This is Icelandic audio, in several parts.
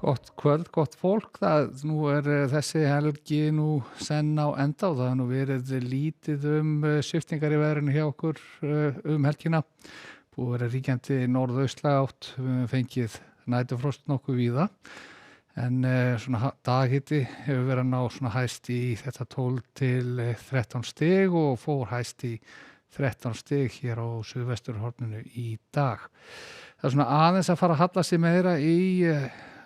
Gott kvöld, gott fólk. Nú þessi helgi nú senn á enda og það nú verið lítið sviptingar í veðrinu hjá okkur helgina. Búið vera ríkjandi norðaustlæg átt, við höfum fengið næturfrost nokkuð víða. En svona daghiti hefur verið að ná svona hæst í þetta 12 til 13 stig og fór hæst í 13 stig hér á suðvesturhorninu í dag. Það svona aðeins að fara að halla sig meira í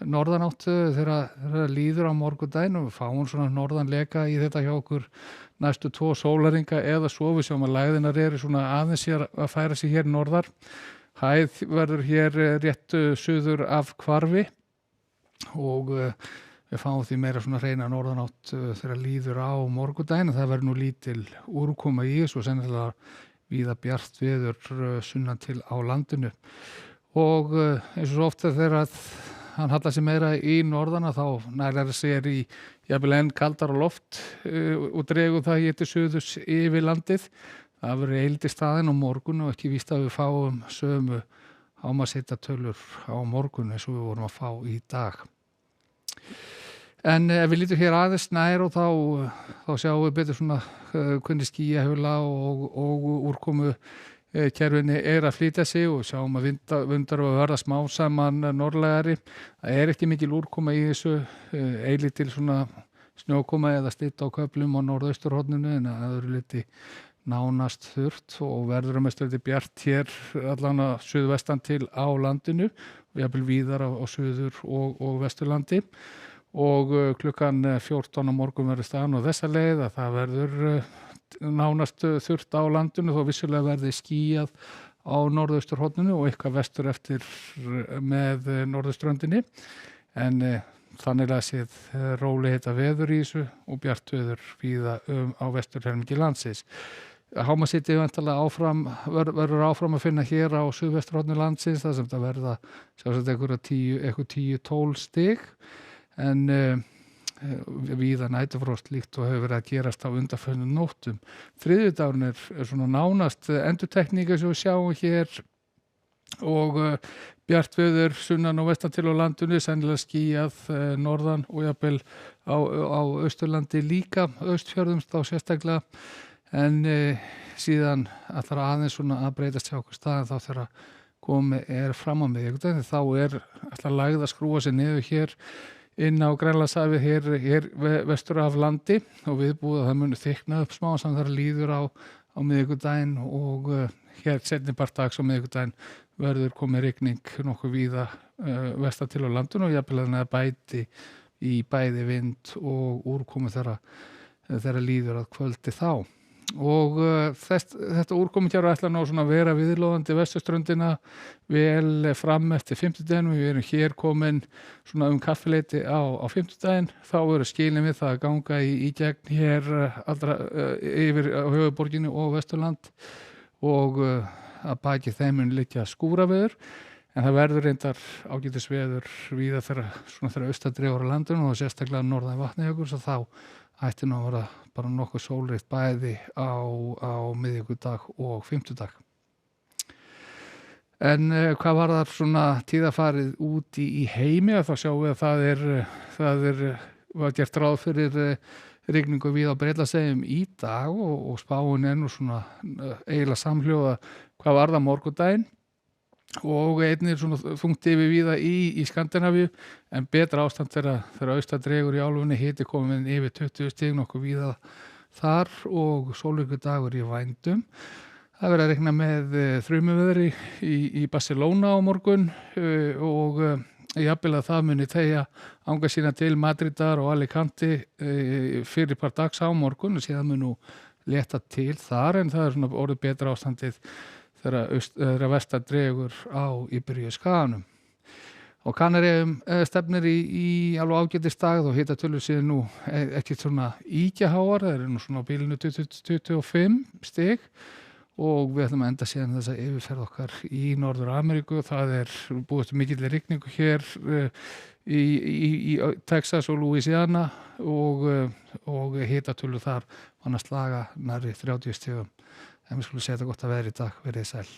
norðanáttu þegar líður á morgundaginn og við fáum svona norðanleka í þetta hjá okkur næstu 2 sólarhringa eða svo við sjáum að lægðinar eru svona aðeins að færa sig hér norðar. Hæð verður hér rétt suður af hvarfi og við fáum því meira svona hreina norðanátt þegar líður á morgundaginn. Það verður nú lítil úrkoma í þessu og sennilega víða bjart veður sunnan til á landinu. Og eins og svo ofta þegar hann hallar sig meira í norðana þá nælar sér í jafnvel enn kaldara loft og dregur það hér til suðurs yfir landið. Það verður eildi staðinn á morgun og ekki víst að við fáum sömu hámarkshittatölur á morgun eins og við vorum að fá í dag. En ef við lítum hér aðeins nær og þá sjáum við betur svona hvernig skýjahula og úrkomu kerfinni að flytja sig og sjáum að vindar að verða smá saman norðlægari. Það ekki mikil úrkoma í þessu, eilítil svona snjókoma eða slitta á köflum á norðausturhorninu en að öðru liti nánast þurrt og verður að mestu liti bjart hér allan að suðvestan til á landinu og jafnvel víðar á suður og vesturlandi. Og klukkan 14 á morgun verður staðan og þessa leið að það verður nánast þurrt á landinu þó vissulega verði skýjað á norðausturhorninu og eitthvað vestur eftir með norðurströndinni en þannig að séð róli heita veður í þessu og bjart veður víða á vesturhelmingi landsins. Hámarkshiti verður áfram að finna hér á suðvesturhorni landsins þar sem það verða sjálfsagt eitthvað 10-12 stig en víða næturfrost líkt og hefur verið að gerast á undanförnum nóttum. Þriðjudagurinn er svona nánast endurtekninga sem við sjáum hér og bjart veður sunnan og vestan til á landinu, sennilega skýjað norðan og jafnvel á Austurlandi líka, Austfjörðum þá sérstaklega en síðan allar aðeins svona að breytast hjá okkur staðan þá þegar komið fram á miðvikudaginn þá allar lægð að skrúa sig niður hér inn á Grænlandshafið hér vestur af landi og viðbúið að það muni þykkna upp smá saman þar líður á miðvikudaginn og hér seinni-part dags á miðvikudaginn verður komið rigning nokkuð víða vestan til á landinu og jafnvel að bæti í bæði vind og úrkomu þegar líður að kvöldi þá. Og þetta úrkomu hér ætla ná svona að vera viðlóðandi vesturströndina vel fram eftir 50-daginn. Við erum hér komin svona kaffileyti á 50-daginn. Þá eru skilin við það að ganga í gegn hér allra yfir á höfuðborginni og Vesturland og að baki þeim mun liggja skúraveður. En það verður reyndar ágætisveður víða þegar austan dregur á landinu og sérstaklega norðan Vatnajökuls og þá ætti nú að vera bara nokkuð sólríkt bæði á miðvikudag og fimmtudag. En hvað var þar svona tíðafarið út í heimi þá sjáum við að það var gert ráð fyrir rigningu víða á Bretlandseyjum í dag og spáin nú svona eiginlega samhljóða hvað var það morgundaginn og einnig svona þungt yfir víða í Skandinavíu en betra ástand þegar austan dregur í álfunni hiti komin yfir 20 stig nokkuð víða þar og sólríkur dagur í vændum. Það verður að reikna með þrumuveðri í Barcelona á morgun og jafnvel að það muni teygja anga sína til Madridar og Alicante fyrir part dags á morgun og síðan mun nú létta til þar en það svona orðið betra ástandið þegar vestan dregur í byrju skaganum. Og Kanaríeyjum stefnir í alveg ágætisdag og hitatölur séu nú ekki svona íkjaháar, það nú svona á bilinu 20-25 stig og við ætlum að enda síðan þessa yfirferð okkar í Norður-Ameríku. Það búist mikilli rigningu hér í Texas og Louisiana og hitatölur þar vann að slaga nærri 30 stigum. En við skulum segja þetta gott að veðri í dag, verið sæl.